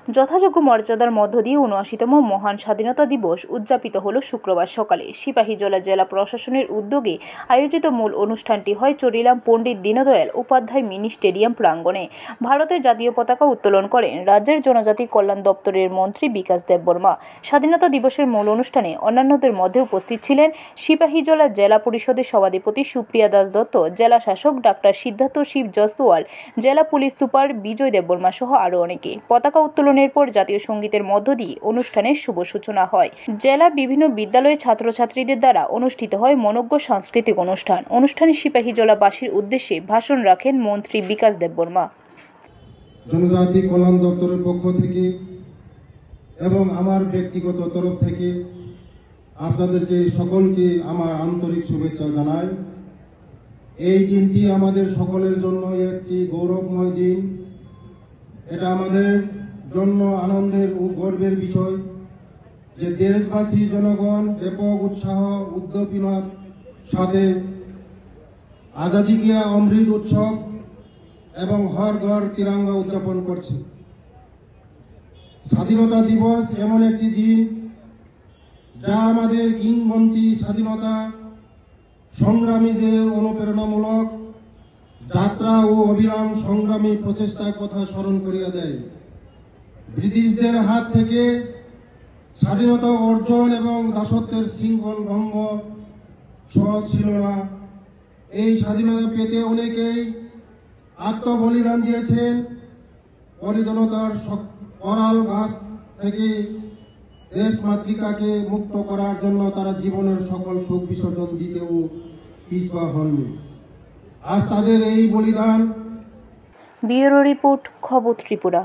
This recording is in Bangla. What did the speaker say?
যথাযোগ্য মর্যাদার মধ্য দিয়ে ৭৯তম মহান স্বাধীনতা দিবস উদযাপিত হল শুক্রবার সকালে সিপাহীজলা জেলা প্রশাসনের উদ্যোগে আয়োজিত মূল অনুষ্ঠানটি হয় চরিলাম পণ্ডিত দীনদয়াল উপাধ্যায় মিনি স্টেডিয়াম প্রাঙ্গণে। ভারতের জাতীয় পতাকা উত্তোলন করেন রাজ্যের জনজাতি কল্যাণ দপ্তরের মন্ত্রী বিকাশ দেববর্মা। স্বাধীনতা দিবসের মূল অনুষ্ঠানে অন্যান্যদের মধ্যে উপস্থিত ছিলেন সিপাহীজলা জেলা পরিষদের সভাধিপতি সুপ্রিয়া দাস দত্ত, জেলা শাসক ডাক্তার সিদ্ধার্থ শিব জসওয়াল, জেলা পুলিশ সুপার বিজয় দেববর্মা সহ আরও অনেকে। পতাকা উত্তোলনের পর জাতীয় সঙ্গীতের মধ্য দিয়ে অনুষ্ঠানের শুভ সূচনা হয়। জেলা বিভিন্ন বিদ্যালয়ের ছাত্রছাত্রীদের দ্বারা অনুষ্ঠিত হয় মনোজ্ঞ সাংস্কৃতিক অনুষ্ঠানে সিপাহীজলাবাসীর উদ্দেশ্যে ভাষণ রাখেন মন্ত্রী বিকাশ দেববর্মা। জনজাতি কল্যাণ দপ্তরের পক্ষ থেকে এবং আমার ব্যক্তিগত তরফ থেকে আপনাদেরকে সকলকে আমার আন্তরিক শুভেচ্ছা জানাই। এই দিনটি আমাদের সকলের জন্য একটি গৌরবময় দিন। এটা আমাদের জন্য আনন্দের ও গর্বের বিষয় যে দেশবাসী জনগণ ব্যাপক উৎসাহ উদ্দীপনার সাথে আজাদি কা অমৃত উৎসব এবং হর ঘর তিরঙ্গা উদযাপন করছে। স্বাধীনতা দিবস এমন একটি দিন যা আমাদের কিংবদন্তি স্বাধীনতা সংগ্রামীদের অনুপ্রেরণামূলক যাত্রা ও অবিরাম সংগ্রামী প্রচেষ্টার কথা স্মরণ করিয়া দেয়। ব্রিটিশদের হাত থেকে স্বাধীনতা অর্জন এবং দাসত্বের শৃঙ্খল ভঙ্গ সহজ ছিল না। এই স্বাধীনতা পেতে অনেকেই আত্মবলিদান দিয়েছেন। পরিধনতার করাল গাছ থেকে দেশ মাতৃকাকে মুক্ত করার জন্য তারা জীবনের সকল সুখ বিসর্জন দিতেও পিছপা হননি। আজ তাদের এই বলিদান। ব্যুরো রিপোর্ট, খবর ত্রিপুরা।